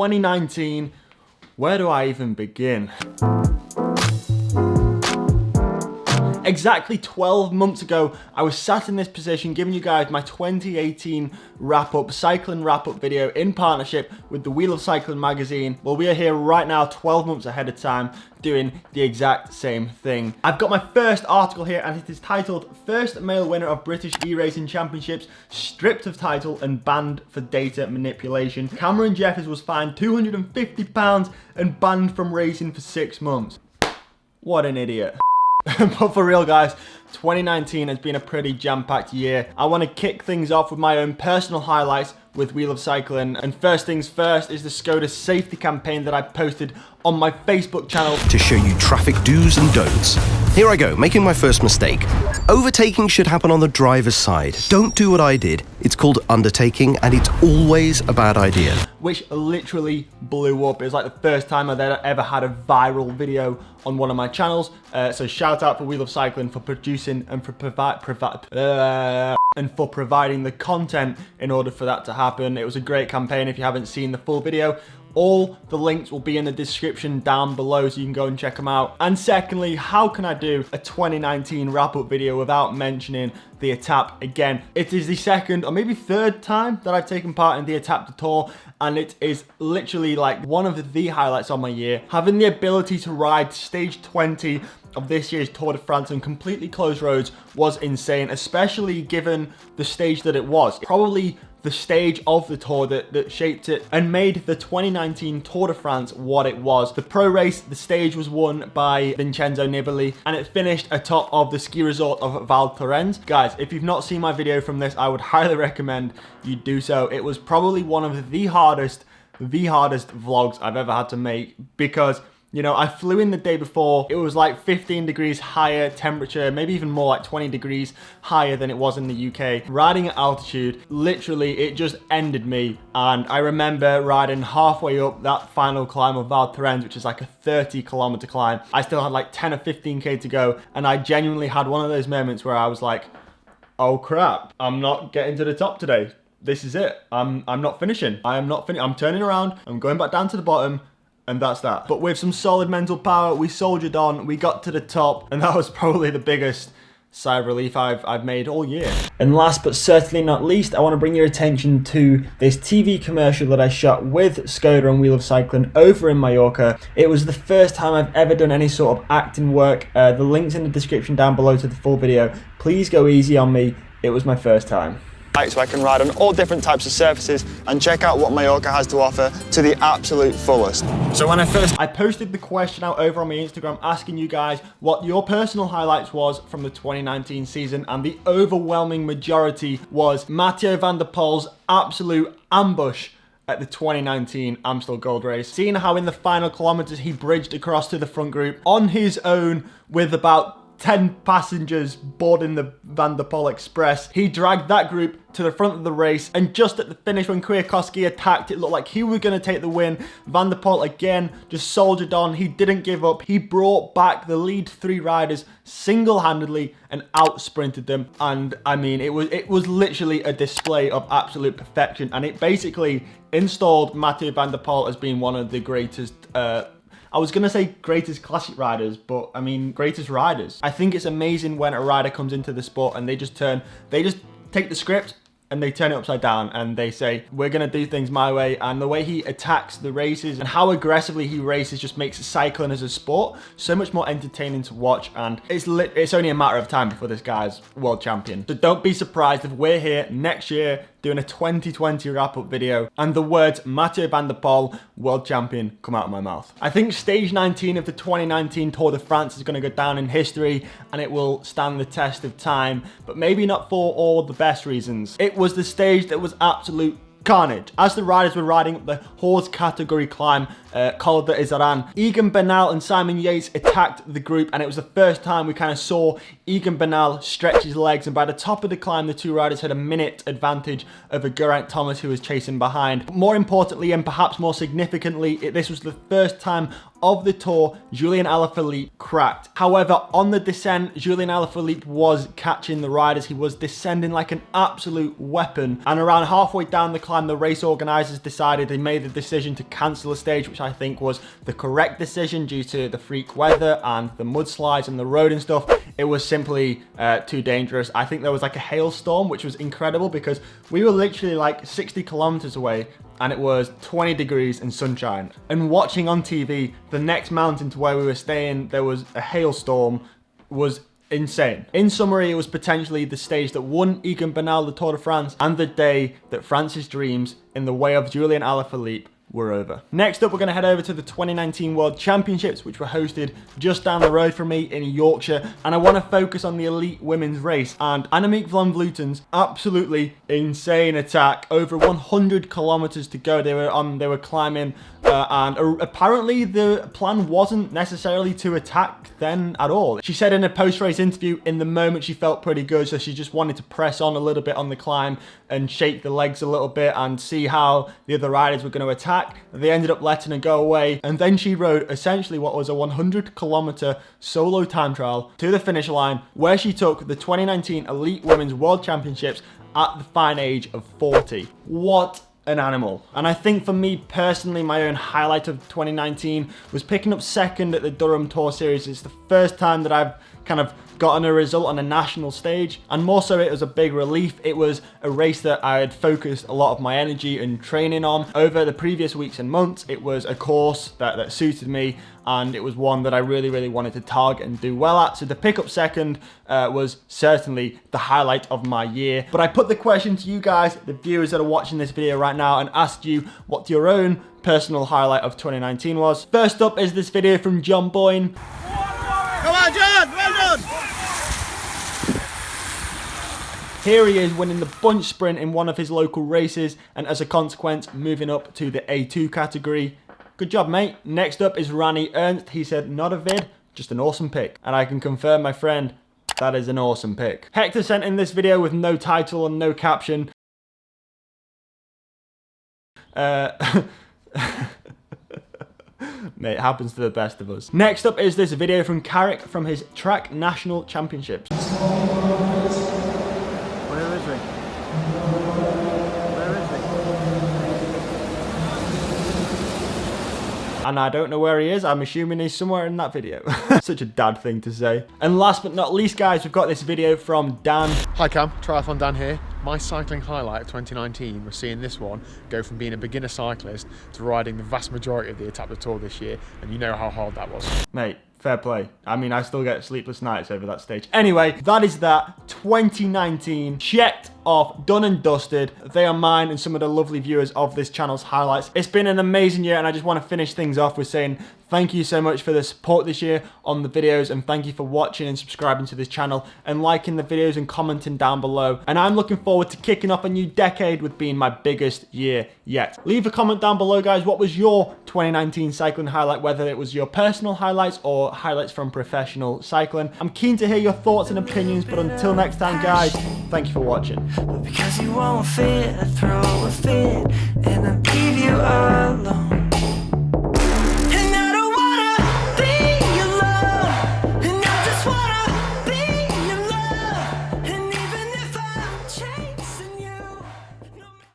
2019, where do I even begin? Exactly 12 months ago, I was sat in this position giving you guys my 2018 cycling wrap-up video in partnership with the Wheel of Cycling magazine. Well, we are here right now, 12 months ahead of time, doing the exact same thing. I've got my first article here, and it is titled, First Male Winner of British E-Racing Championships, Stripped of Title and Banned for Data Manipulation. Cameron Jeffers was fined £250 and banned from racing for 6 months. What an idiot. But for real, guys, 2019 has been a pretty jam-packed year. I want to kick things off with my own personal highlights with Wheel of Cycling. And first things first is the Skoda safety campaign that I posted on my Facebook channel to show you traffic do's and don'ts. Here I go, making my first mistake. Overtaking should happen on the driver's side. Don't do what I did. It's called undertaking, and it's always a bad idea. Which literally blew up. It was like the first time I've ever had a viral video on one of my channels. So shout out for Wheel of Cycling for producing and for providing the content in order for that to happen. It was a great campaign. If you haven't seen the full video, all the links will be in the description down below so you can go and check them out. And secondly, how can I do a 2019 wrap-up video without mentioning the Étape again? It is the second or maybe third time that I've taken part in the Étape du Tour, and it is literally like one of the highlights of my year. Having the ability to ride stage 20 of this year's Tour de France and completely closed roads was insane, especially given the stage that it was. Probably the stage of the Tour that shaped it and made the 2019 Tour de France what it was. The pro race, the stage was won by Vincenzo Nibali, and it finished atop of the ski resort of Val Thorens. Guys, if you've not seen my video from this, I would highly recommend you do so. It was probably one of the hardest vlogs I've ever had to make because, you know, I flew in the day before. It was like 15 degrees higher temperature, maybe even more, like 20 degrees higher than it was in the UK. Riding at altitude, literally, it just ended me. And I remember riding halfway up that final climb of Val Thorens, which is like a 30-kilometer climb. I still had like 10 or 15K to go. And I genuinely had one of those moments where I was like, oh crap, I'm not getting to the top today. This is it. I'm not finishing. I'm turning around. I'm going back down to the bottom. And that's that. But with some solid mental power, we soldiered on, we got to the top, and that was probably the biggest sigh of relief I've made all year. And last but certainly not least, I want to bring your attention to this TV commercial that I shot with Skoda and Wheel of Cycling over in Mallorca. It was the first time I've ever done any sort of acting work. The link's in the description down below to the full video. Please go easy on me. It was my first time. So I can ride on all different types of surfaces and check out what Mallorca has to offer to the absolute fullest. So when I posted the question out over on my Instagram asking you guys what your personal highlights was from the 2019 season, and the overwhelming majority was Mathieu van der Poel's absolute ambush at the 2019 Amstel Gold Race. Seeing how in the final kilometers he bridged across to the front group on his own with about 10 passengers boarding the Van der Poel Express. He dragged that group to the front of the race, and just at the finish when Kwiatkowski attacked, it looked like he was going to take the win. Van der Poel again just soldiered on. He didn't give up. He brought back the lead 3 riders single-handedly and out-sprinted them. And I mean, it was literally a display of absolute perfection, and it basically installed Mathieu van der Poel as being one of the greatest I was going to say greatest classic riders, but I mean greatest riders. I think it's amazing when a rider comes into the sport and they just take the script and they turn it upside down and they say, we're going to do things my way. And the way he attacks the races and how aggressively he races just makes cycling as a sport so much more entertaining to watch. And it's only a matter of time before this guy's world champion. So don't be surprised if we're here next year doing a 2020 wrap-up video and the words Mathieu van der Poel, world champion, come out of my mouth. I think stage 19 of the 2019 Tour de France is going to go down in history, and it will stand the test of time, but maybe not for all the best reasons. It was the stage that was absolute carnage. As the riders were riding up the horse category climb, Col d'Izaran, Egan Bernal and Simon Yates attacked the group, and it was the first time we kind of saw Egan Bernal stretch his legs, and by the top of the climb, the 2 riders had a minute advantage over Geraint Thomas, who was chasing behind. But more importantly, and perhaps more significantly, this was the first time of the Tour, Julian Alaphilippe, cracked. However, on the descent, Julian Alaphilippe was catching the riders. He was descending like an absolute weapon. And around halfway down the climb, the race organisers decided they made the decision to cancel the stage, which I think was the correct decision due to the freak weather and the mudslides and the road and stuff. It was simply too dangerous. I think there was like a hailstorm, which was incredible because we were literally like 60 kilometers away and it was 20 degrees and sunshine. And watching on TV, the next mountain to where we were staying, there was a hailstorm, was insane. In summary, it was potentially the stage that won Egan Bernal the Tour de France and the day that France's dreams in the way of Julian Alaphilippe were over. Next up, we're going to head over to the 2019 World Championships, which were hosted just down the road from me in Yorkshire, and I want to focus on the elite women's race and Annemiek van Vleuten's absolutely insane attack. Over 100 kilometers to go. They were climbing, and apparently the plan wasn't necessarily to attack then at all. She said in a post-race interview, in the moment she felt pretty good, so she just wanted to press on a little bit on the climb and shake the legs a little bit and see how the other riders were going to attack. They ended up letting her go away, and then she rode essentially what was a 100-kilometer solo time trial to the finish line, where she took the 2019 Elite Women's World Championships at the fine age of 40. What an animal. And I think for me personally, my own highlight of 2019 was picking up second at the Durham Tour Series. It's the first time that I've kind of gotten a result on a national stage, and more so it was a big relief. It was a race that I had focused a lot of my energy and training on over the previous weeks and months. It was a course that suited me, and it was one that I really wanted to target and do well at. So to pick up second was certainly the highlight of my year. But I put the question to you guys, the viewers that are watching this video right now, and asked you what your own personal highlight of 2019 was. First up is this video from John Boyne. Come on, John! Well done! Here he is winning the bunch sprint in one of his local races, and as a consequence moving up to the A2 category. Good job, mate. Next up is Rani Ernst. He said, not a vid, just an awesome pick. And I can confirm, my friend, that is an awesome pick. Hector sent in this video with no title and no caption. Mate, it happens to the best of us. Next up is this video from Carrick from his Track National Championships. Where is he? Where is he? And I don't know where he is. I'm assuming he's somewhere in that video. Such a dad thing to say. And last but not least, guys, we've got this video from Dan. Hi Cam, Triathlon Dan here. My cycling highlight of 2019 was seeing this one go from being a beginner cyclist to riding the vast majority of the Etape du Tour this year, and you know how hard that was. Mate, fair play. I mean, I still get sleepless nights over that stage. Anyway, that is that. 2019 checked off, done and dusted. They are mine and some of the lovely viewers of this channel's highlights. It's been an amazing year, and I just want to finish things off with saying thank you so much for the support this year on the videos, and thank you for watching and subscribing to this channel and liking the videos and commenting down below. And I'm looking forward to kicking off a new decade with being my biggest year yet. Leave a comment down below, guys. What was your 2019 cycling highlight, whether it was your personal highlights or highlights from professional cycling? I'm keen to hear your thoughts and opinions, but until next time, guys, thank you for watching. But because you won't fit, I throw a fit and I leave you alone. And I don't wanna be